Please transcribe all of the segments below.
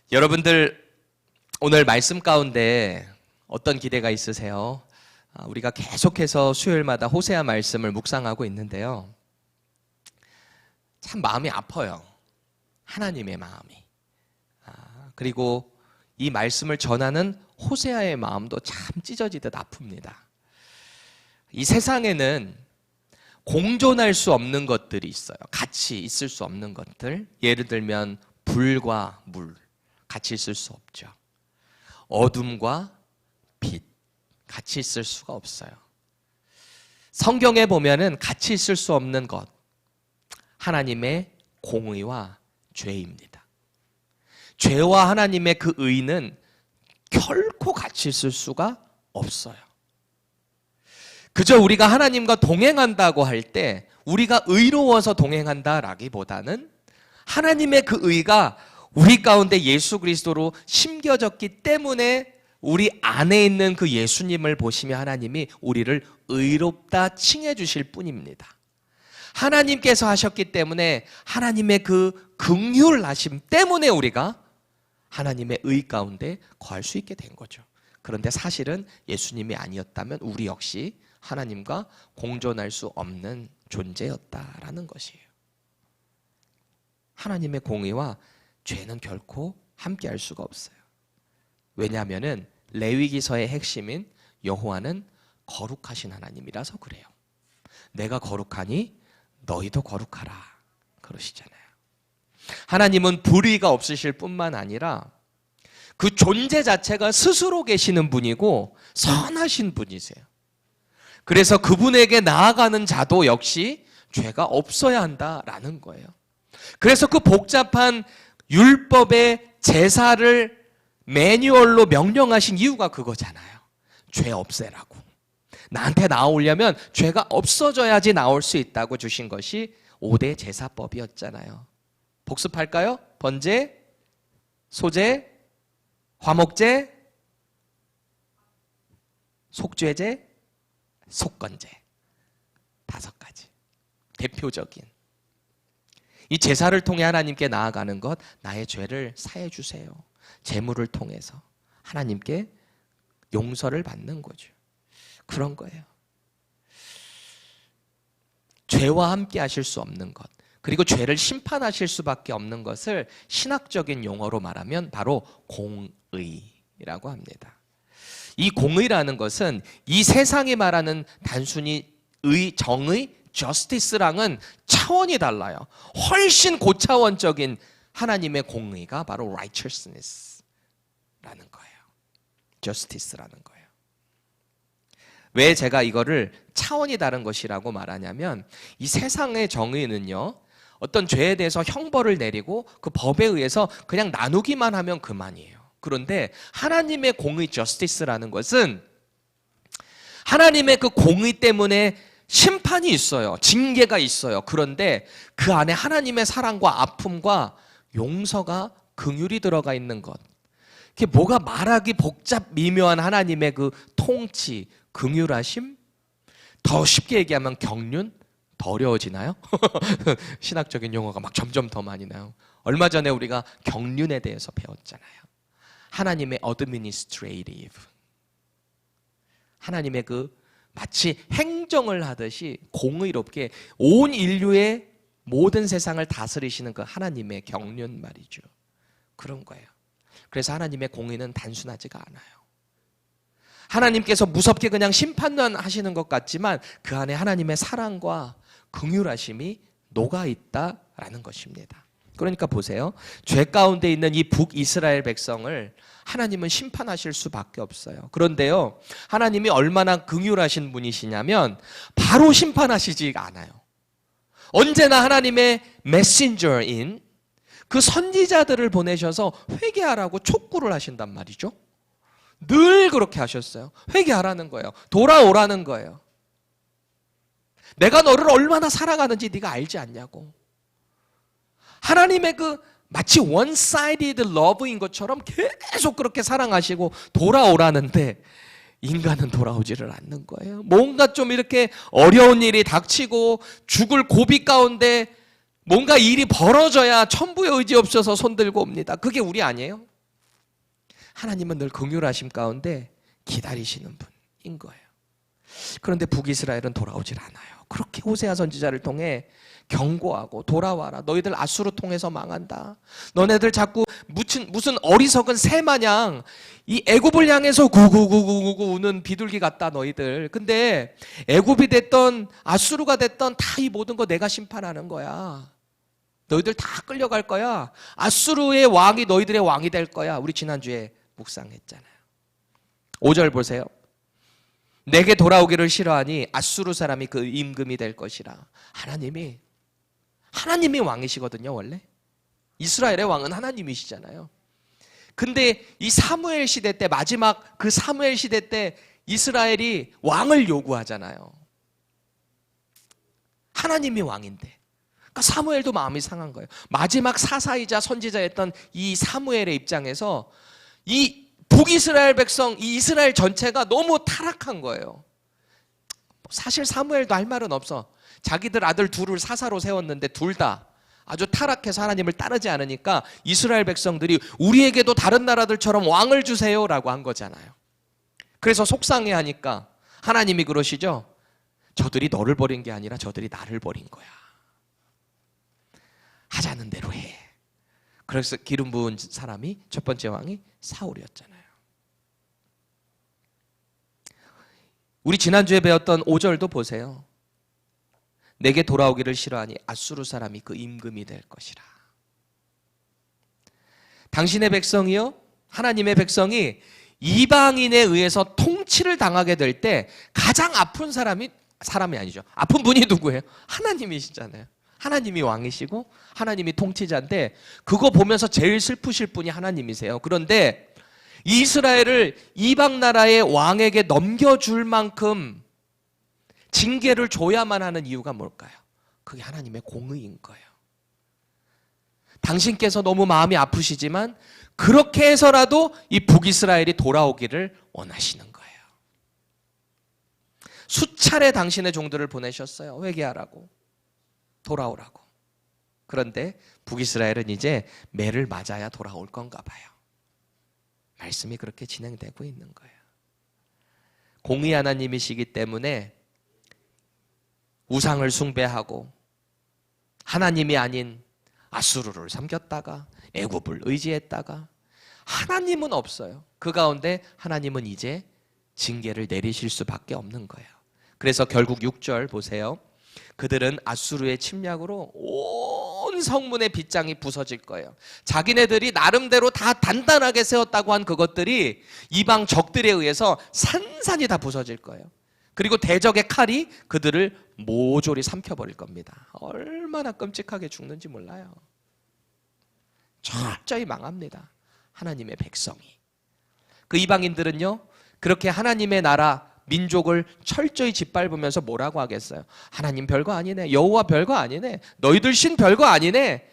여러분들 오늘 말씀 가운데 어떤 기대가 있으세요? 우리가 계속해서 수요일마다 호세아 말씀을 묵상하고 있는데요. 참 마음이 아파요. 하나님의 마음이. 그리고 이 말씀을 전하는 호세아의 마음도 참 찢어지듯 아픕니다. 이 세상에는 공존할 수 없는 것들이 있어요. 같이 있을 수 없는 것들. 예를 들면 불과 물. 같이 있을 수 없죠. 어둠과 빛. 같이 있을 수가 없어요. 성경에 보면은 같이 있을 수 없는 것. 하나님의 공의와 죄입니다. 죄와 하나님의 그 의는 결코 같이 있을 수가 없어요. 그저 우리가 하나님과 동행한다고 할 때 우리가 의로워서 동행한다라기보다는 하나님의 그 의가 우리 가운데 예수 그리스도로 심겨졌기 때문에 우리 안에 있는 그 예수님을 보시며 하나님이 우리를 의롭다 칭해 주실 뿐입니다. 하나님께서 하셨기 때문에 하나님의 그 긍휼하심 때문에 우리가 하나님의 의 가운데 거할 수 있게 된 거죠. 그런데 사실은 예수님이 아니었다면 우리 역시 하나님과 공존할 수 없는 존재였다라는 것이에요. 하나님의 공의와 죄는 결코 함께할 수가 없어요. 왜냐하면은 레위기서의 핵심인 여호와는 거룩하신 하나님이라서 그래요. 내가 거룩하니 너희도 거룩하라 그러시잖아요. 하나님은 불의가 없으실 뿐만 아니라 그 존재 자체가 스스로 계시는 분이고 선하신 분이세요. 그래서 그분에게 나아가는 자도 역시 죄가 없어야 한다라는 거예요. 그래서 그 복잡한 율법의 제사를 매뉴얼로 명령하신 이유가 그거잖아요. 죄 없애라고. 나한테 나오려면 죄가 없어져야지 나올 수 있다고 주신 것이 5대 제사법이었잖아요. 복습할까요? 번제, 소제, 화목제, 속죄제, 속건제. 5가지. 대표적인. 이 제사를 통해 하나님께 나아가는 것, 나의 죄를 사해 주세요. 제물을 통해서 하나님께 용서를 받는 거죠. 그런 거예요. 죄와 함께 하실 수 없는 것, 그리고 죄를 심판하실 수밖에 없는 것을 신학적인 용어로 말하면 바로 공의라고 합니다. 이 공의라는 것은 이 세상이 말하는 단순히 의, 정의, justice랑은 차원이 달라요. 훨씬 고차원적인 하나님의 공의가 바로 righteousness라는 거예요. justice라는 거예요. 왜 제가 이거를 차원이 다른 것이라고 말하냐면 이 세상의 정의는요, 어떤 죄에 대해서 형벌을 내리고 그 법에 의해서 그냥 나누기만 하면 그만이에요. 그런데 하나님의 공의 justice라는 것은 하나님의 그 공의 때문에 심판이 있어요. 징계가 있어요. 그런데 그 안에 하나님의 사랑과 아픔과 용서가 긍휼이 들어가 있는 것. 그게 뭐가 말하기 복잡 미묘한 하나님의 그 통치, 긍휼하심? 더 쉽게 얘기하면 경륜? 더 어려워지나요? 신학적인 용어가 막 점점 더 많이 나요. 얼마 전에 우리가 경륜에 대해서 배웠잖아요. 하나님의 administrative. 하나님의 그 마치 행정을 하듯이 공의롭게 온 인류의 모든 세상을 다스리시는 그 하나님의 경륜 말이죠. 그런 거예요. 그래서 하나님의 공의는 단순하지가 않아요. 하나님께서 무섭게 그냥 심판만 하시는 것 같지만 그 안에 하나님의 사랑과 긍휼하심이 녹아있다라는 것입니다. 그러니까 보세요. 죄 가운데 있는 이 북이스라엘 백성을 하나님은 심판하실 수밖에 없어요. 그런데요, 하나님이 얼마나 긍휼하신 분이시냐면 바로 심판하시지 않아요. 언제나 하나님의 메신저인 그 선지자들을 보내셔서 회개하라고 촉구를 하신단 말이죠. 늘 그렇게 하셨어요. 회개하라는 거예요. 돌아오라는 거예요. 내가 너를 얼마나 사랑하는지 네가 알지 않냐고. 하나님의 그 마치 one-sided love인 것처럼 계속 그렇게 사랑하시고 돌아오라는데 인간은 돌아오지를 않는 거예요. 뭔가 좀 이렇게 어려운 일이 닥치고 죽을 고비 가운데 뭔가 일이 벌어져야 천부의 의지 없어서 손들고 옵니다. 그게 우리 아니에요? 하나님은 늘 긍휼하심 가운데 기다리시는 분인 거예요. 그런데 북이스라엘은 돌아오질 않아요. 그렇게 호세아 선지자를 통해 경고하고 돌아와라. 너희들 아수르 통해서 망한다. 너네들 자꾸 무슨 어리석은 새 마냥 이 애굽을 향해서 구구구구구구 우는 비둘기 같다 너희들. 근데 애굽이 됐던 아수르가 됐던 다 이 모든 거 내가 심판하는 거야. 너희들 다 끌려갈 거야. 아수르의 왕이 너희들의 왕이 될 거야. 우리 지난주에 묵상했잖아요. 5절 보세요. 내게 돌아오기를 싫어하니 아수르 사람이 그 임금이 될 것이라. 하나님이 왕이시거든요. 원래 이스라엘의 왕은 하나님이시잖아요. 근데 이 사무엘 시대 때, 마지막 그 사무엘 시대 때 이스라엘이 왕을 요구하잖아요. 하나님이 왕인데. 그러니까 사무엘도 마음이 상한 거예요. 마지막 사사이자 선지자였던 이 사무엘의 입장에서 이 북이스라엘 백성, 이 이스라엘 전체가 너무 타락한 거예요. 사실 사무엘도 할 말은 없어. 자기들 아들 둘을 사사로 세웠는데 둘 다 아주 타락해서 하나님을 따르지 않으니까 이스라엘 백성들이 우리에게도 다른 나라들처럼 왕을 주세요라고 한 거잖아요. 그래서 속상해하니까 하나님이 그러시죠. 저들이 너를 버린 게 아니라 저들이 나를 버린 거야. 하자는 대로 해. 그래서 기름 부은 사람이 첫 번째 왕이 사울이었잖아요. 우리 지난주에 배웠던 5절도 보세요. 내게 돌아오기를 싫어하니 아수르 사람이 그 임금이 될 것이라. 당신의 백성이요, 하나님의 백성이 이방인에 의해서 통치를 당하게 될 때 가장 아픈 사람이 아니죠. 아픈 분이 누구예요? 하나님이시잖아요. 하나님이 왕이시고 하나님이 통치자인데 그거 보면서 제일 슬프실 분이 하나님이세요. 그런데 이스라엘을 이방 나라의 왕에게 넘겨줄 만큼 징계를 줘야만 하는 이유가 뭘까요? 그게 하나님의 공의인 거예요. 당신께서 너무 마음이 아프시지만 그렇게 해서라도 이 북이스라엘이 돌아오기를 원하시는 거예요. 수차례 당신의 종들을 보내셨어요. 회개하라고, 돌아오라고. 그런데 북이스라엘은 이제 매를 맞아야 돌아올 건가 봐요. 말씀이 그렇게 진행되고 있는 거예요. 공의 하나님이시기 때문에 우상을 숭배하고 하나님이 아닌 아수르를 섬겼다가 애굽을 의지했다가 하나님은 없어요. 그 가운데 하나님은 이제 징계를 내리실 수밖에 없는 거예요. 그래서 결국 6절 보세요. 그들은 아수르의 침략으로 온 성문의 빗장이 부서질 거예요. 자기네들이 나름대로 다 단단하게 세웠다고 한 그것들이 이방 적들에 의해서 산산이 다 부서질 거예요. 그리고 대적의 칼이 그들을 모조리 삼켜버릴 겁니다. 얼마나 끔찍하게 죽는지 몰라요. 철저히 망합니다. 하나님의 백성이. 그 이방인들은요, 그렇게 하나님의 나라, 민족을 철저히 짓밟으면서 뭐라고 하겠어요? 하나님 별거 아니네. 여호와 별거 아니네. 너희들 신 별거 아니네.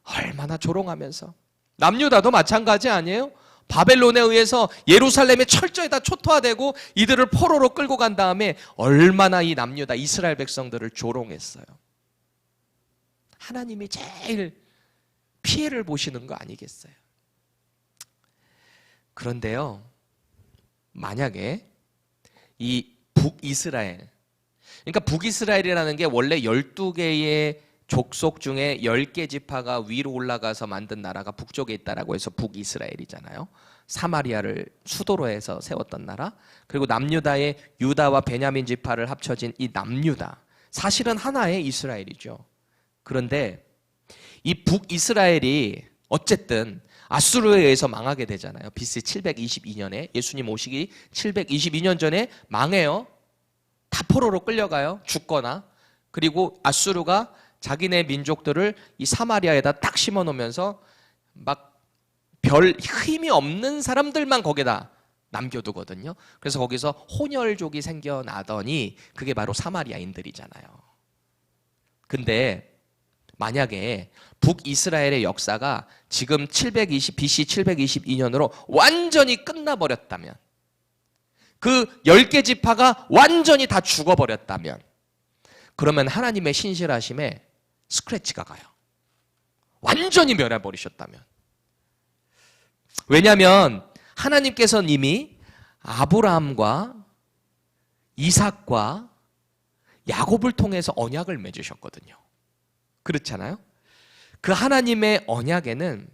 얼마나 조롱하면서. 남유다도 마찬가지 아니에요? 바벨론에 의해서 예루살렘에 철저히 다 초토화되고 이들을 포로로 끌고 간 다음에 얼마나 이 남유다 이스라엘 백성들을 조롱했어요. 하나님이 제일 피해를 보시는 거 아니겠어요? 그런데요, 만약에 이 북이스라엘, 그러니까 북이스라엘이라는 게 원래 12개의 족속 중에 10개 지파가 위로 올라가서 만든 나라가 북쪽에 있다라고 해서 북이스라엘이잖아요. 사마리아를 수도로 해서 세웠던 나라. 그리고 남유다의 유다와 베냐민 지파를 합쳐진 이 남유다. 사실은 하나의 이스라엘이죠. 그런데 이 북이스라엘이 어쨌든 아수르에 의해서 망하게 되잖아요. BC 722년에 예수님 오시기 722년 전에 망해요. 다 포로로 끌려가요. 죽거나. 그리고 아수르가 자기네 민족들을 이 사마리아에다 딱 심어놓으면서 막 별 힘이 없는 사람들만 거기다 남겨두거든요. 그래서 거기서 혼혈족이 생겨나더니 그게 바로 사마리아인들이잖아요. 근데 만약에 북이스라엘의 역사가 지금 BC 722년으로 완전히 끝나버렸다면, 그 10개 지파가 완전히 다 죽어버렸다면, 그러면 하나님의 신실하심에 스크래치가 가요. 완전히 멸해버리셨다면. 왜냐하면 하나님께서는 이미 아브라함과 이삭과 야곱을 통해서 언약을 맺으셨거든요. 그렇잖아요? 그 하나님의 언약에는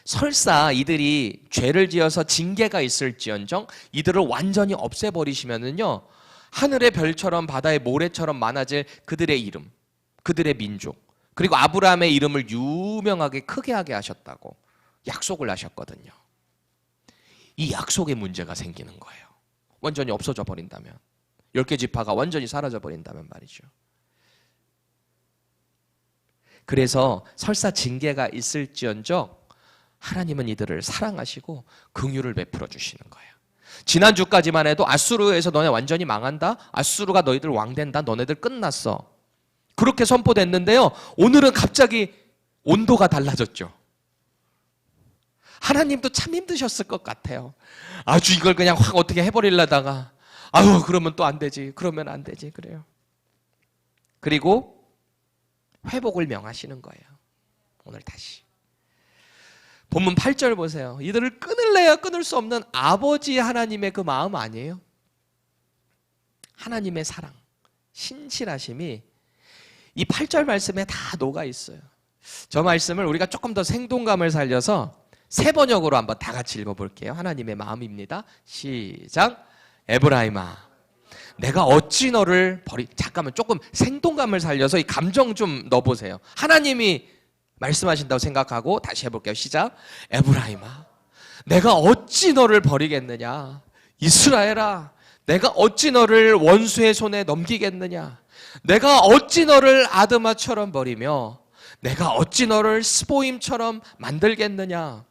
설사 이들이 죄를 지어서 징계가 있을지언정 이들을 완전히 없애버리시면은요, 하늘의 별처럼 바다의 모래처럼 많아질 그들의 이름, 그들의 민족, 그리고 아브라함의 이름을 유명하게 크게 하게 하셨다고 약속을 하셨거든요. 이 약속에 문제가 생기는 거예요. 완전히 없어져 버린다면, 10개 지파가 완전히 사라져 버린다면 말이죠. 그래서 설사 징계가 있을지언정 하나님은 이들을 사랑하시고 긍휼을 베풀어 주시는 거예요. 지난주까지만 해도 아수르에서 너네 완전히 망한다, 아수르가 너희들 왕된다, 너네들 끝났어, 그렇게 선포됐는데요, 오늘은 갑자기 온도가 달라졌죠. 하나님도 참 힘드셨을 것 같아요. 아주 이걸 그냥 확 어떻게 해버리려다가 아유 그러면 또 안 되지, 그러면 안 되지, 그래요. 그리고 회복을 명하시는 거예요. 오늘 다시 본문 8절 보세요. 이들을 끊을래야 끊을 수 없는 아버지 하나님의 그 마음 아니에요? 하나님의 사랑, 신실하심이 이 8절 말씀에 다 녹아 있어요. 저 말씀을 우리가 조금 더 생동감을 살려서 세 번역으로 한번 다 같이 읽어볼게요. 하나님의 마음입니다. 시작. 에브라임아, 내가 어찌 너를 잠깐만 조금 생동감을 살려서 이 감정 좀 넣어보세요. 하나님이 말씀하신다고 생각하고 다시 해볼게요. 시작. 에브라임아, 내가 어찌 너를 버리겠느냐. 이스라엘아, 내가 어찌 너를 원수의 손에 넘기겠느냐. 내가 어찌 너를 아드마처럼 버리며 내가 어찌 너를 스보임처럼 만들겠느냐.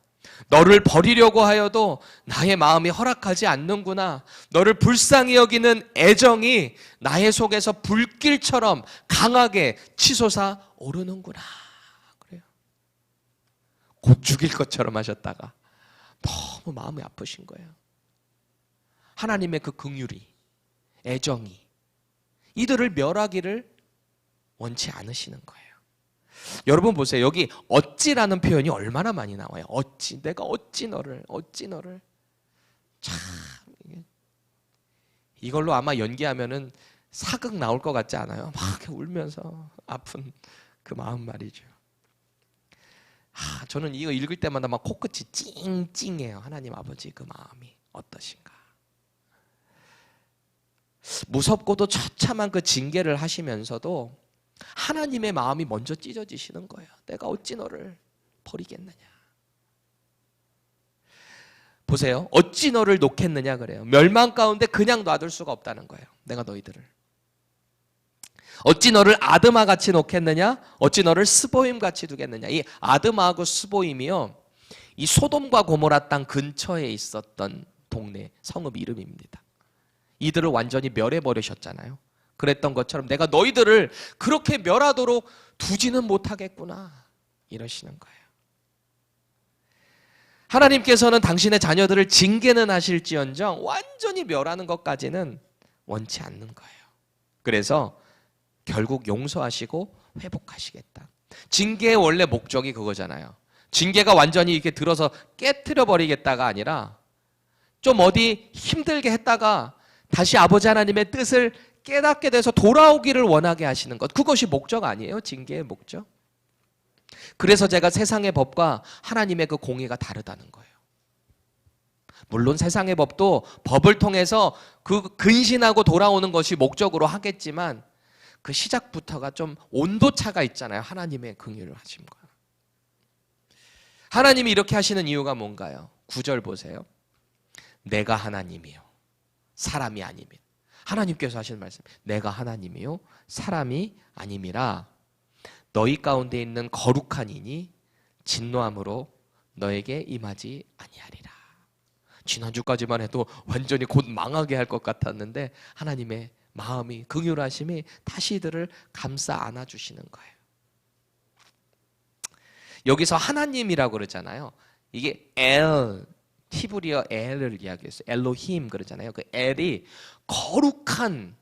너를 버리려고 하여도 나의 마음이 허락하지 않는구나. 너를 불쌍히 여기는 애정이 나의 속에서 불길처럼 강하게 치솟아 오르는구나. 그래요. 곧 죽일 것처럼 하셨다가 너무 마음이 아프신 거예요. 하나님의 그 긍휼이, 애정이 이들을 멸하기를 원치 않으시는 거예요. 여러분 보세요. 여기 어찌라는 표현이 얼마나 많이 나와요. 어찌, 내가 어찌 너를 참, 이걸로 아마 연기하면은 사극 나올 것 같지 않아요? 막 울면서 아픈 그 마음 말이죠. 저는 이거 읽을 때마다 막 코끝이 찡찡해요. 하나님 아버지 그 마음이 어떠신가. 무섭고도 처참한 그 징계를 하시면서도 하나님의 마음이 먼저 찢어지시는 거예요. 내가 어찌 너를 버리겠느냐. 보세요. 어찌 너를 놓겠느냐 그래요. 멸망 가운데 그냥 놔둘 수가 없다는 거예요. 내가 너희들을. 어찌 너를 아드마 같이 놓겠느냐. 어찌 너를 스보임 같이 두겠느냐. 이 아드마하고 스보임이요, 이 소돔과 고모라 땅 근처에 있었던 동네 성읍 이름입니다. 이들을 완전히 멸해버리셨잖아요. 그랬던 것처럼 내가 너희들을 그렇게 멸하도록 두지는 못하겠구나 이러시는 거예요. 하나님께서는 당신의 자녀들을 징계는 하실지언정 완전히 멸하는 것까지는 원치 않는 거예요. 그래서 결국 용서하시고 회복하시겠다. 징계의 원래 목적이 그거잖아요. 징계가 완전히 이렇게 들어서 깨트려 버리겠다가 아니라 좀 어디 힘들게 했다가 다시 아버지 하나님의 뜻을 깨닫게 돼서 돌아오기를 원하게 하시는 것, 그것이 목적 아니에요? 징계의 목적. 그래서 제가 세상의 법과 하나님의 그 공의가 다르다는 거예요. 물론 세상의 법도 법을 통해서 그 근신하고 돌아오는 것이 목적으로 하겠지만 그 시작부터가 좀 온도차가 있잖아요. 하나님의 긍휼을 하심과. 하나님이 이렇게 하시는 이유가 뭔가요? 9절 보세요. 내가 하나님이요 사람이 아님이라. 하나님께서 하시는 말씀, 내가 하나님이요 사람이 아님이라. 너희 가운데 있는 거룩한 이니 진노함으로 너에게 임하지 아니하리라. 지난주까지만 해도 완전히 곧 망하게 할 것 같았는데 하나님의 마음이, 긍휼하심이 다시 이들을 감싸 안아주시는 거예요. 여기서 하나님이라고 그러잖아요. 이게 엘, 히브리어 엘을 이야기했어요. 엘로힘 그러잖아요. 그 엘이 거룩한,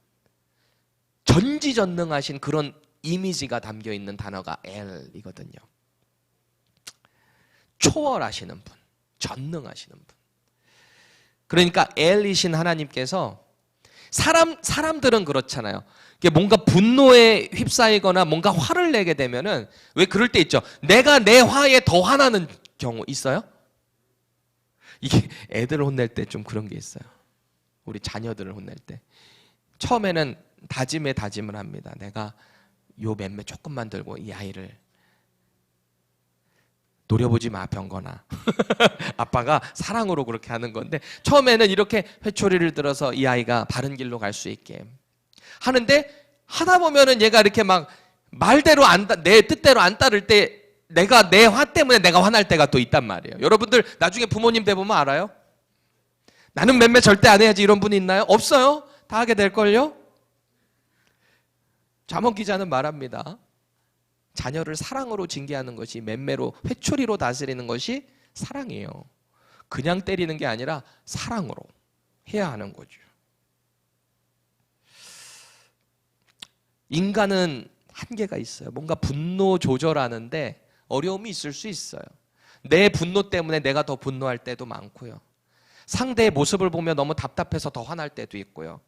전지전능하신 그런 이미지가 담겨있는 단어가 엘이거든요. 초월하시는 분, 전능하시는 분. 그러니까 엘이신 하나님께서 사람들은 그렇잖아요. 뭔가 분노에 휩싸이거나 뭔가 화를 내게 되면은 왜 그럴 때 있죠. 내가 내 화에 더 화나는 경우 있어요? 이게 애들 혼낼 때 좀 그런 게 있어요. 우리 자녀들을 혼낼 때 처음에는 다짐을 합니다. 내가 요 맴매 조금만 들고 이 아이를 노려보지 마, 병건아. 아빠가 사랑으로 그렇게 하는 건데 처음에는 이렇게 회초리를 들어서 이 아이가 바른 길로 갈 수 있게 하는데 하다 보면은 얘가 이렇게 막 말대로 내 뜻대로 안 따를 때 내가 내 화 때문에 내가 화날 때가 또 있단 말이에요. 여러분들 나중에 부모님 돼 보면 알아요? 나는 맴매 절대 안 해야지 이런 분이 있나요? 없어요. 다 하게 될걸요? 잠언 기자는 말합니다. 자녀를 사랑으로 징계하는 것이 맴매로 회초리로 다스리는 것이 사랑이에요. 그냥 때리는 게 아니라 사랑으로 해야 하는 거죠. 인간은 한계가 있어요. 뭔가 분노 조절하는데 어려움이 있을 수 있어요. 내 분노 때문에 내가 더 분노할 때도 많고요. 상대의 모습을 보며 너무 답답해서 더 화날 때도 있고요.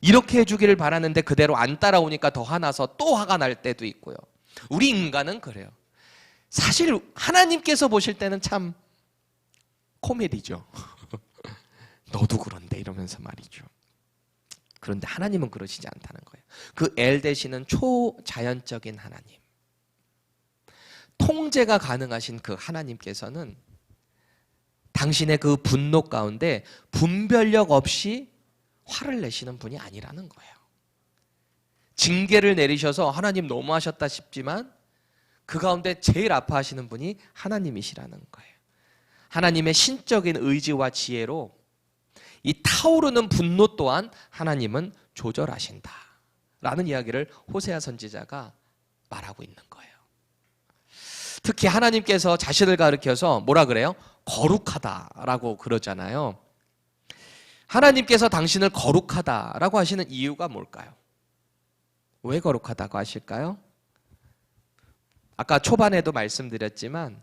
이렇게 해주기를 바라는데 그대로 안 따라오니까 더 화나서 또 화가 날 때도 있고요. 우리 인간은 그래요. 사실 하나님께서 보실 때는 참 코미디죠. 너도 그런데 이러면서 말이죠. 그런데 하나님은 그러시지 않다는 거예요. 그 엘 되시는 초자연적인 하나님, 통제가 가능하신 그 하나님께서는 당신의 그 분노 가운데 분별력 없이 화를 내시는 분이 아니라는 거예요. 징계를 내리셔서 하나님 너무하셨다 싶지만 그 가운데 제일 아파하시는 분이 하나님이시라는 거예요. 하나님의 신적인 의지와 지혜로 이 타오르는 분노 또한 하나님은 조절하신다 라는 이야기를 호세아 선지자가 말하고 있는 거예요. 특히 하나님께서 자신을 가리켜서 뭐라 그래요? 거룩하다라고 그러잖아요. 하나님께서 당신을 거룩하다라고 하시는 이유가 뭘까요? 왜 거룩하다고 하실까요? 아까 초반에도 말씀드렸지만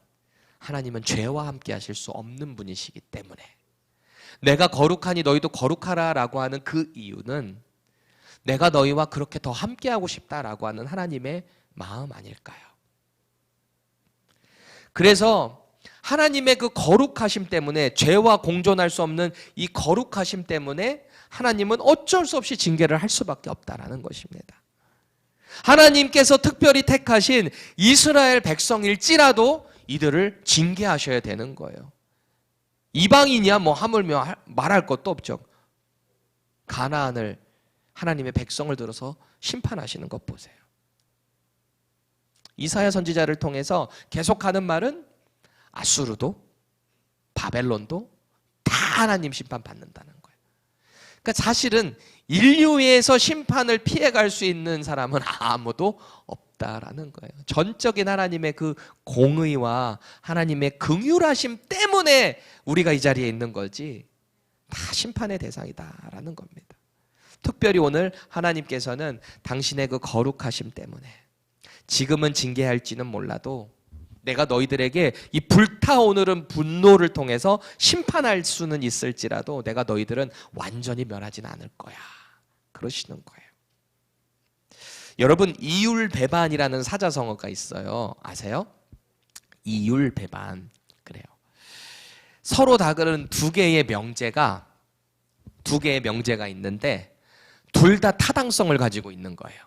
하나님은 죄와 함께 하실 수 없는 분이시기 때문에 내가 거룩하니 너희도 거룩하라라고 하는 그 이유는 내가 너희와 그렇게 더 함께하고 싶다라고 하는 하나님의 마음 아닐까요? 그래서 하나님의 그 거룩하심 때문에 죄와 공존할 수 없는 이 거룩하심 때문에 하나님은 어쩔 수 없이 징계를 할 수밖에 없다라는 것입니다. 하나님께서 특별히 택하신 이스라엘 백성일지라도 이들을 징계하셔야 되는 거예요. 이방인이야 뭐 하물며 말할 것도 없죠. 가나안을 하나님의 백성을 들어서 심판하시는 것 보세요. 이사야 선지자를 통해서 계속하는 말은 아수르도 바벨론도 다 하나님 심판 받는다는 거예요. 그러니까 사실은 인류에서 심판을 피해갈 수 있는 사람은 아무도 없다라는 거예요. 전적인 하나님의 그 공의와 하나님의 긍휼하심 때문에 우리가 이 자리에 있는 거지 다 심판의 대상이다라는 겁니다. 특별히 오늘 하나님께서는 당신의 그 거룩하심 때문에 지금은 징계할지는 몰라도 내가 너희들에게 이 불타오르는 분노를 통해서 심판할 수는 있을지라도 내가 너희들은 완전히 멸하진 않을 거야. 그러시는 거예요. 여러분 이율배반이라는 사자성어가 있어요. 아세요? 이율배반. 그래요. 서로 다른 두 개의 명제가 있는데 둘 다 타당성을 가지고 있는 거예요.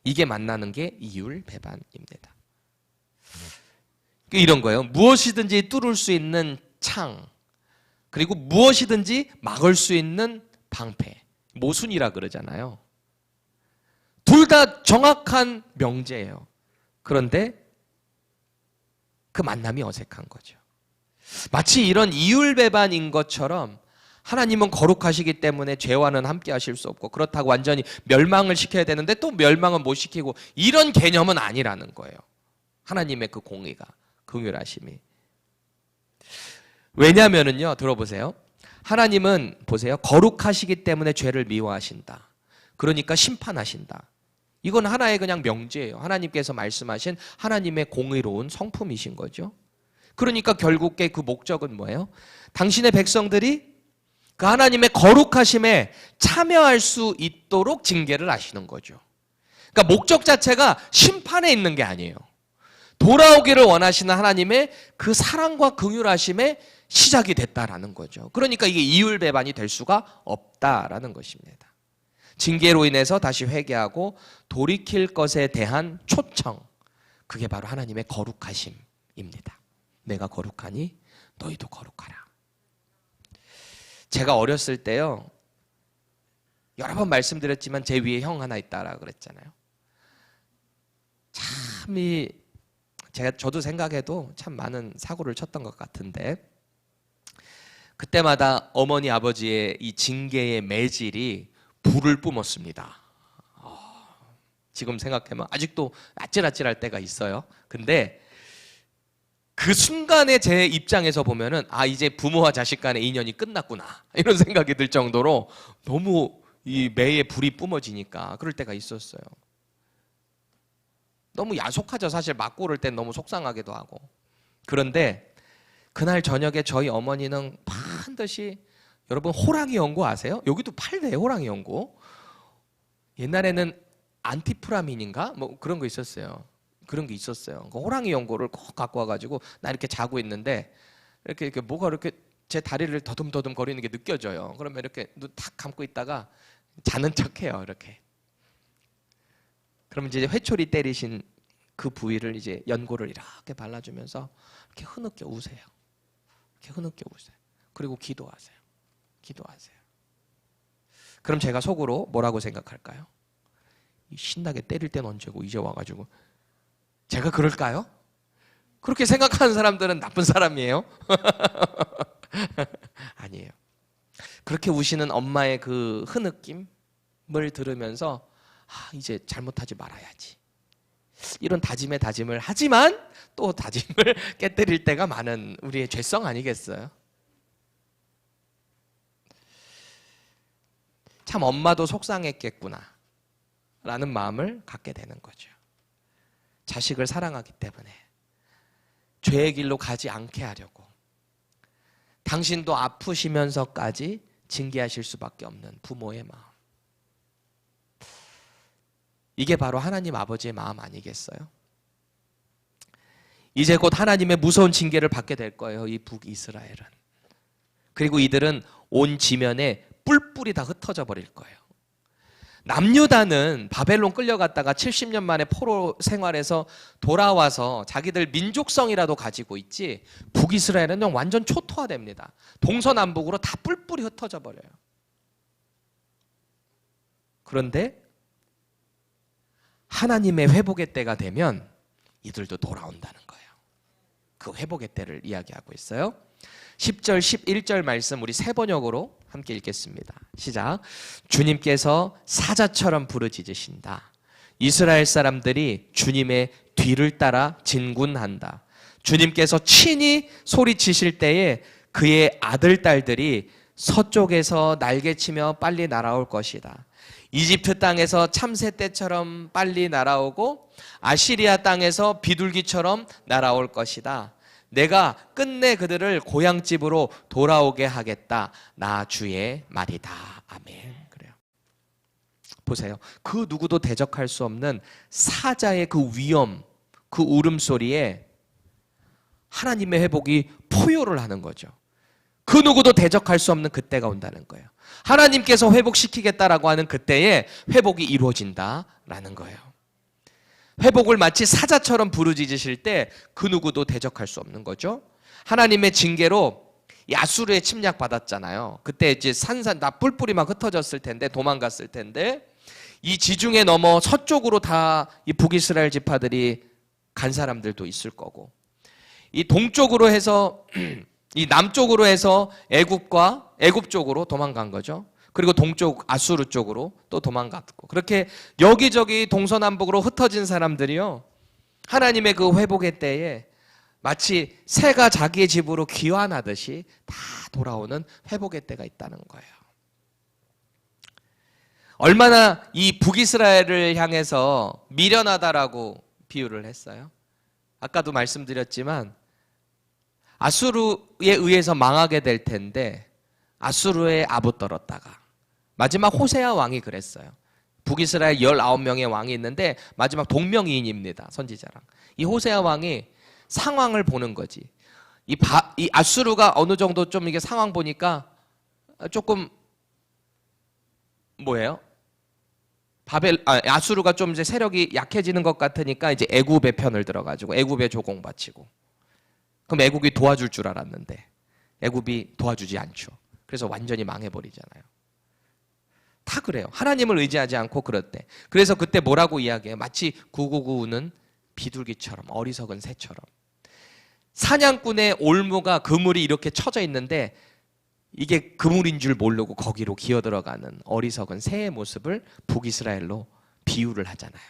이게 만나는 게 이율배반입니다. 이런 거예요. 무엇이든지 뚫을 수 있는 창, 그리고 무엇이든지 막을 수 있는 방패, 모순이라 그러잖아요. 둘 다 정확한 명제예요. 그런데 그 만남이 어색한 거죠. 마치 이런 이율배반인 것처럼 하나님은 거룩하시기 때문에 죄와는 함께 하실 수 없고 그렇다고 완전히 멸망을 시켜야 되는데 또 멸망은 못 시키고 이런 개념은 아니라는 거예요. 하나님의 그 공의가, 긍휼하심이. 왜냐하면은요, 들어보세요. 하나님은 보세요. 거룩하시기 때문에 죄를 미워하신다. 그러니까 심판하신다. 이건 하나의 그냥 명제예요. 하나님께서 말씀하신 하나님의 공의로운 성품이신 거죠. 그러니까 결국에 그 목적은 뭐예요? 당신의 백성들이 그 하나님의 거룩하심에 참여할 수 있도록 징계를 하시는 거죠. 그러니까 목적 자체가 심판에 있는 게 아니에요. 돌아오기를 원하시는 하나님의 그 사랑과 긍휼하심의 시작이 됐다라는 거죠. 그러니까 이게 이율배반이 될 수가 없다라는 것입니다. 징계로 인해서 다시 회개하고 돌이킬 것에 대한 초청, 그게 바로 하나님의 거룩하심입니다. 내가 거룩하니 너희도 거룩하라. 제가 어렸을 때요, 여러 번 말씀드렸지만 제 위에 형 하나 있다라 그랬잖아요. 참 저도 생각해도 참 많은 사고를 쳤던 것 같은데, 그때마다 어머니 아버지의 이 징계의 매질이 불을 뿜었습니다. 지금 생각하면 아직도 아찔아찔할 때가 있어요. 근데 그 순간에 제 입장에서 보면은 이제 부모와 자식 간의 인연이 끝났구나 이런 생각이 들 정도로 너무 이 매에 불이 뿜어지니까 그럴 때가 있었어요. 너무 야속하죠. 사실 맞고 그럴 땐 너무 속상하기도 하고. 그런데 그날 저녁에 저희 어머니는 반드시, 여러분 호랑이 연고 아세요? 여기도 팔대요, 호랑이 연고. 옛날에는 안티프라민인가? 뭐 그런 거 있었어요. 그런 게 있었어요. 그 호랑이 연고를 꼭 갖고 와가지고 나 이렇게 자고 있는데 이렇게 뭐가 이렇게 제 다리를 더듬더듬 거리는 게 느껴져요. 그러면 이렇게 눈 탁 감고 있다가 자는 척해요. 이렇게. 그럼 이제 회초리 때리신 그 부위를 이제 연고를 이렇게 발라주면서 이렇게 흐느껴 우세요. 이렇게 흐느껴 우세요. 그리고 기도하세요. 기도하세요. 그럼 제가 속으로 뭐라고 생각할까요? 신나게 때릴 땐 언제고 이제 와가지고 제가 그럴까요? 그렇게 생각하는 사람들은 나쁜 사람이에요? 아니에요. 그렇게 우시는 엄마의 그 흐느낌을 들으면서 이제 잘못하지 말아야지, 이런 다짐을 하지만 또 다짐을 깨뜨릴 때가 많은 우리의 죄성 아니겠어요? 참 엄마도 속상했겠구나 라는 마음을 갖게 되는 거죠. 자식을 사랑하기 때문에 죄의 길로 가지 않게 하려고 당신도 아프시면서까지 징계하실 수밖에 없는 부모의 마음. 이게 바로 하나님 아버지의 마음 아니겠어요? 이제 곧 하나님의 무서운 징계를 받게 될 거예요, 이 북이스라엘은. 그리고 이들은 온 지면에 뿔뿔이 다 흩어져 버릴 거예요. 남유다는 바벨론 끌려갔다가 70년 만에 포로 생활에서 돌아와서 자기들 민족성이라도 가지고 있지, 북이스라엘은 완전 초토화됩니다. 동서남북으로 다 뿔뿔이 흩어져 버려요. 그런데 하나님의 회복의 때가 되면 이들도 돌아온다는 거예요. 그 회복의 때를 이야기하고 있어요. 10절, 11절 말씀 우리 세 번역으로 함께 읽겠습니다. 시작. 주님께서 사자처럼 부르짖으신다. 이스라엘 사람들이 주님의 뒤를 따라 진군한다. 주님께서 친히 소리치실 때에 그의 아들, 딸들이 서쪽에서 날개치며 빨리 날아올 것이다. 이집트 땅에서 참새 떼처럼 빨리 날아오고 아시리아 땅에서 비둘기처럼 날아올 것이다. 내가 끝내 그들을 고향집으로 돌아오게 하겠다. 나 주의 말이다. 아멘. 그래요. 보세요. 그 누구도 대적할 수 없는 사자의 그 위엄, 그 울음소리에 하나님의 회복이 포효를 하는 거죠. 그 누구도 대적할 수 없는 그때가 온다는 거예요. 하나님께서 회복시키겠다라고 하는 그때에 회복이 이루어진다라는 거예요. 회복을 마치 사자처럼 부르짖으실 때 그 누구도 대적할 수 없는 거죠. 하나님의 징계로 야수르에 침략받았잖아요. 그때 이제 다 뿔뿔이 막 흩어졌을 텐데, 도망갔을 텐데, 이 지중해 넘어 서쪽으로 다 이 북이스라엘 지파들이 간 사람들도 있을 거고, 이 동쪽으로 해서 이 남쪽으로 해서 애굽 쪽으로 도망간 거죠. 그리고 동쪽 아수르 쪽으로 또 도망갔고, 그렇게 여기저기 동서남북으로 흩어진 사람들이요, 하나님의 그 회복의 때에 마치 새가 자기의 집으로 귀환하듯이 다 돌아오는 회복의 때가 있다는 거예요. 얼마나 이 북이스라엘을 향해서 미련하다라고 비유를 했어요. 아까도 말씀드렸지만 아수르에 의해서 망하게 될 텐데 아수르의 아부 떨었다가 마지막 호세아 왕이 그랬어요. 북이스라엘 19명의 왕이 있는데 마지막 동명이인입니다. 선지자랑. 이 호세아 왕이 상황을 보는 거지. 이 아수르가 어느 정도 좀 이게 상황 보니까 조금 뭐예요? 아수르가 좀 이제 세력이 약해지는 것 같으니까 이제 애굽의 편을 들어가지고 애굽에 조공 바치고. 그럼 애굽이 도와줄 줄 알았는데 애굽이 도와주지 않죠. 그래서 완전히 망해버리잖아요. 다 그래요. 하나님을 의지하지 않고 그럴 때. 그래서 그때 뭐라고 이야기해요? 마치 999는 비둘기처럼 어리석은 새처럼. 사냥꾼의 올무가 그물이 이렇게 쳐져 있는데 이게 그물인 줄 모르고 거기로 기어들어가는 어리석은 새의 모습을 북이스라엘로 비유를 하잖아요.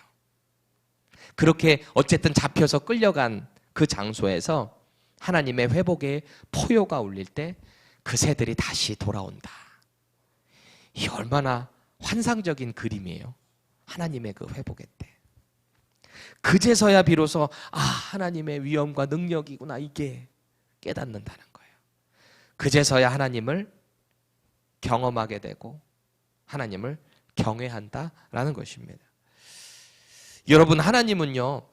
그렇게 어쨌든 잡혀서 끌려간 그 장소에서 하나님의 회복의 포효가 울릴 때 그 새들이 다시 돌아온다. 이 얼마나 환상적인 그림이에요. 하나님의 그 회복의 때. 그제서야 비로소 하나님의 위엄과 능력이구나 이게 깨닫는다는 거예요. 그제서야 하나님을 경험하게 되고 하나님을 경외한다라는 것입니다. 여러분, 하나님은요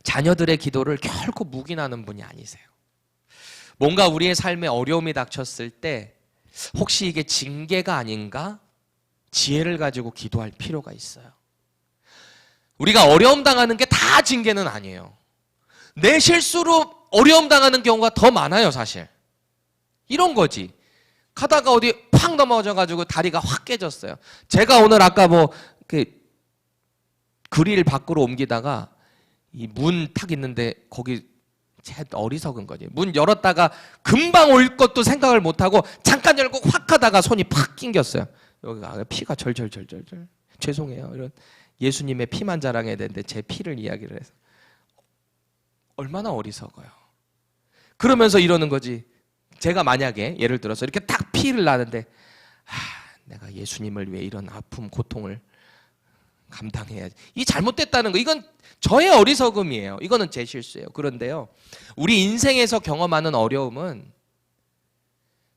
자녀들의 기도를 결코 묵인하는 분이 아니세요. 뭔가 우리의 삶에 어려움이 닥쳤을 때 혹시 이게 징계가 아닌가? 지혜를 가지고 기도할 필요가 있어요. 우리가 어려움 당하는 게 다 징계는 아니에요. 내 실수로 어려움 당하는 경우가 더 많아요, 사실. 이런 거지. 가다가 어디 팍 넘어져가지고 다리가 확 깨졌어요. 제가 오늘 아까 그릴 밖으로 옮기다가 이 문 탁 있는데 거기 제 어리석은 거지. 문 열었다가 금방 올 것도 생각을 못하고 잠깐 열고 확 하다가 손이 팍 낑겼어요. 여기가 피가 절절절절절. 죄송해요. 이런 예수님의 피만 자랑해야 되는데 제 피를 이야기를 해서 얼마나 어리석어요. 그러면서 이러는 거지. 제가 만약에 예를 들어서 이렇게 딱 피를 나는데 내가 예수님을 위해 이런 아픔, 고통을 감당해야지. 이 잘못됐다는 거, 이건 저의 어리석음이에요. 이거는 제 실수예요. 그런데요, 우리 인생에서 경험하는 어려움은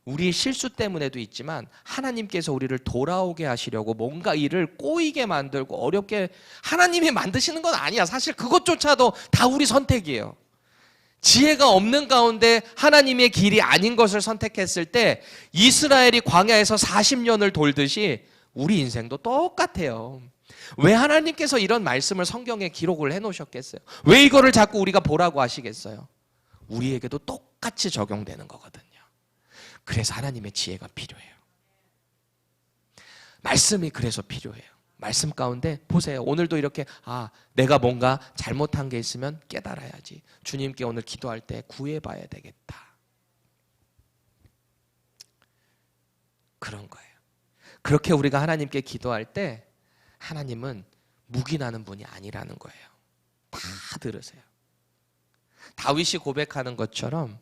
우리의 실수 때문에도 있지만 하나님께서 우리를 돌아오게 하시려고 뭔가 일을 꼬이게 만들고 어렵게 하나님이 만드시는 건 아니야. 사실 그것조차도 다 우리 선택이에요. 지혜가 없는 가운데 하나님의 길이 아닌 것을 선택했을 때 이스라엘이 광야에서 40년을 돌듯이 우리 인생도 똑같아요. 왜 하나님께서 이런 말씀을 성경에 기록을 해놓으셨겠어요? 왜 이거를 자꾸 우리가 보라고 하시겠어요? 우리에게도 똑같이 적용되는 거거든요. 그래서 하나님의 지혜가 필요해요. 말씀이 그래서 필요해요. 말씀 가운데 보세요. 오늘도 이렇게 내가 뭔가 잘못한 게 있으면 깨달아야지. 주님께 오늘 기도할 때 구해봐야 되겠다. 그런 거예요. 그렇게 우리가 하나님께 기도할 때 하나님은 묵인하는 분이 아니라는 거예요. 다 들으세요. 다윗이 고백하는 것처럼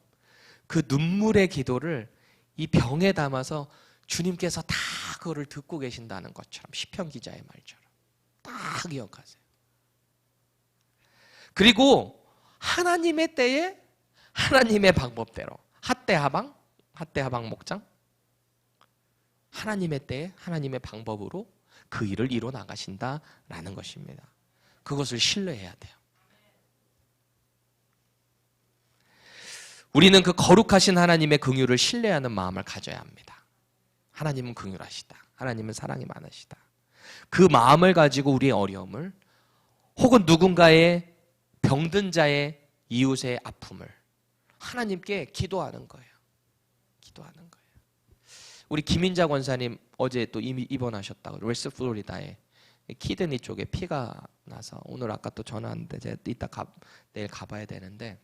그 눈물의 기도를 이 병에 담아서 주님께서 다 그거를 듣고 계신다는 것처럼, 시편 기자의 말처럼 다 기억하세요. 그리고 하나님의 때에 하나님의 방법대로 핫대하방 목장, 하나님의 때에 하나님의 방법으로 그 일을 이뤄 나가신다라는 것입니다. 그것을 신뢰해야 돼요. 우리는 그 거룩하신 하나님의 긍휼을 신뢰하는 마음을 가져야 합니다. 하나님은 긍휼하시다. 하나님은 사랑이 많으시다. 그 마음을 가지고 우리의 어려움을 혹은 누군가의 병든 자의 이웃의 아픔을 하나님께 기도하는 거예요. 기도하는 거예요. 우리 김인자 권사님 어제 또 입원하셨다고, 웨스트 플로리다에 키드니 쪽에 피가 나서 오늘 아까 또 전화 왔는데 제가 내일 가봐야 되는데,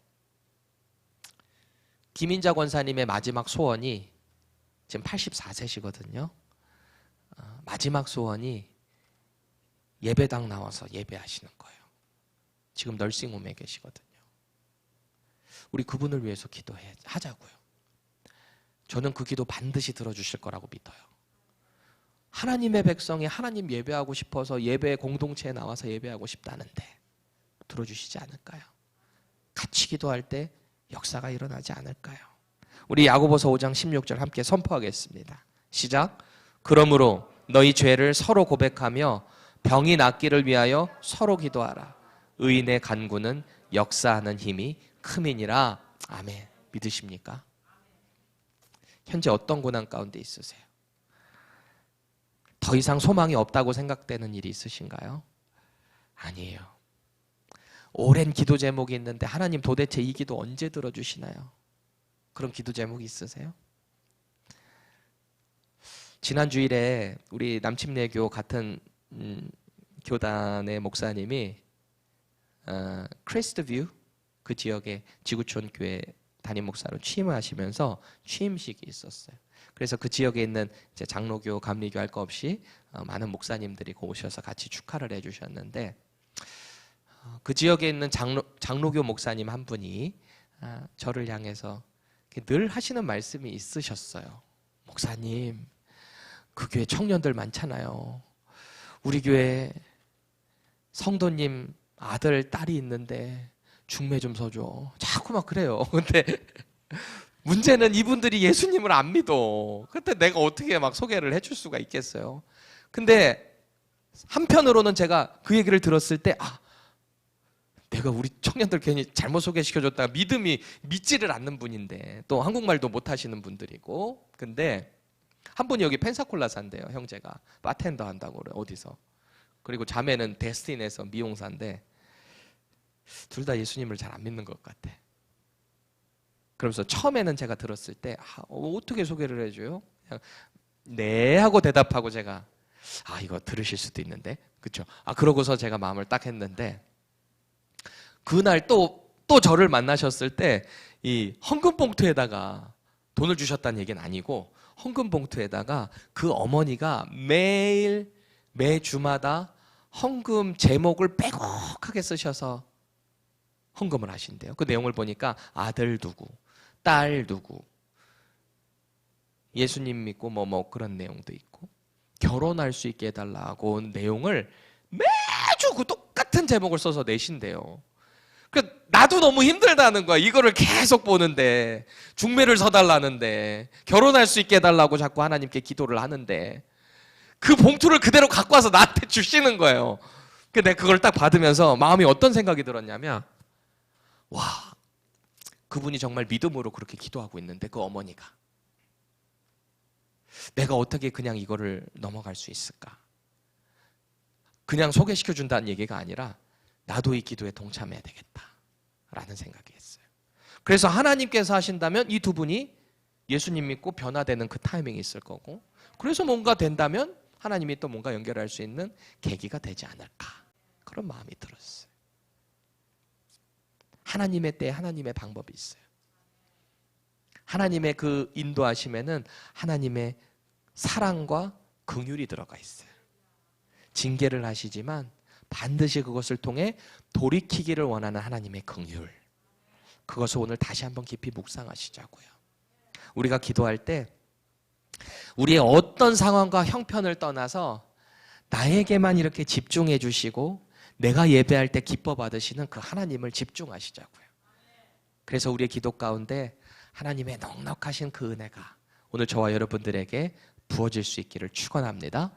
김인자 권사님의 마지막 소원이 지금 84세시거든요. 마지막 소원이 예배당 나와서 예배하시는 거예요. 지금 널싱홈에 계시거든요. 우리 그분을 위해서 기도하자고요. 저는 그 기도 반드시 들어주실 거라고 믿어요. 하나님의 백성이 하나님 예배하고 싶어서 예배 공동체에 나와서 예배하고 싶다는데 들어주시지 않을까요? 같이 기도할 때 역사가 일어나지 않을까요? 우리 야고보서 5장 16절 함께 선포하겠습니다. 시작. 그러므로 너희 죄를 서로 고백하며 병이 낫기를 위하여 서로 기도하라. 의인의 간구는 역사하는 힘이 큼이니라. 아멘. 믿으십니까? 현재 어떤 고난 가운데 있으세요? 더 이상 소망이 없다고 생각되는 일이 있으신가요? 아니에요. 오랜 기도 제목이 있는데 하나님 도대체 이 기도 언제 들어주시나요? 그런 기도 제목이 있으세요? 지난 주일에 우리 남침례교 같은 교단의 목사님이 크리스트뷰 그 지역의 지구촌 교회 담임 목사로 취임을 하시면서 취임식이 있었어요. 그래서 그 지역에 있는 이제 장로교, 감리교 할 거 없이 많은 목사님들이 오셔서 같이 축하를 해주셨는데 그 지역에 있는 장로교 목사님 한 분이 저를 향해서 늘 하시는 말씀이 있으셨어요. 목사님, 그 교회 청년들 많잖아요. 우리 교회 성도님 아들, 딸이 있는데 중매 좀 서줘. 자꾸 막 그래요. 근데 문제는 이분들이 예수님을 안 믿어. 그때 내가 어떻게 막 소개를 해줄 수가 있겠어요. 근데 한편으로는 제가 그 얘기를 들었을 때 내가 우리 청년들 괜히 잘못 소개시켜줬다가 믿음이 믿지를 않는 분인데 또 한국말도 못하시는 분들이고 근데 한 분이 여기 펜사콜라 산대요. 형제가 바텐더 한다고 그래요. 어디서. 그리고 자매는 데스틴에서 미용사인데 둘 다 예수님을 잘 안 믿는 것 같아. 그러면서 처음에는 제가 들었을 때 어떻게 소개를 해줘요? 그냥 네 하고 대답하고 제가 이거 들으실 수도 있는데 그렇죠? 그러고서 제가 마음을 딱 했는데 그날 또 저를 만나셨을 때 이 헌금 봉투에다가 돈을 주셨다는 얘기는 아니고 헌금 봉투에다가 그 어머니가 매주마다 헌금 제목을 빼곡하게 쓰셔서 헌금을 하신대요. 그 내용을 보니까 아들 누구, 딸 누구, 예수님 믿고 뭐 그런 내용도 있고 결혼할 수 있게 해달라고 내용을 매주 그 똑같은 제목을 써서 내신대요. 나도 너무 힘들다는 거야. 이거를 계속 보는데 중매를 서달라는데 결혼할 수 있게 해달라고 자꾸 하나님께 기도를 하는데 그 봉투를 그대로 갖고 와서 나한테 주시는 거예요. 근데 내가 그걸 딱 받으면서 마음이 어떤 생각이 들었냐면 와, 그분이 정말 믿음으로 그렇게 기도하고 있는데 그 어머니가 내가 어떻게 그냥 이거를 넘어갈 수 있을까? 그냥 소개시켜준다는 얘기가 아니라 나도 이 기도에 동참해야 되겠다라는 생각이 했어요. 그래서 하나님께서 하신다면 이 두 분이 예수님 믿고 변화되는 그 타이밍이 있을 거고 그래서 뭔가 된다면 하나님이 또 뭔가 연결할 수 있는 계기가 되지 않을까 그런 마음이 들었어요. 하나님의 때에 하나님의 방법이 있어요. 하나님의 그 인도하심에는 하나님의 사랑과 긍휼이 들어가 있어요. 징계를 하시지만 반드시 그것을 통해 돌이키기를 원하는 하나님의 긍휼. 그것을 오늘 다시 한번 깊이 묵상하시자고요. 우리가 기도할 때 우리의 어떤 상황과 형편을 떠나서 나에게만 이렇게 집중해 주시고 내가 예배할 때 기뻐 받으시는 그 하나님을 집중하시자고요. 그래서 우리의 기도 가운데 하나님의 넉넉하신 그 은혜가 오늘 저와 여러분들에게 부어질 수 있기를 축원합니다.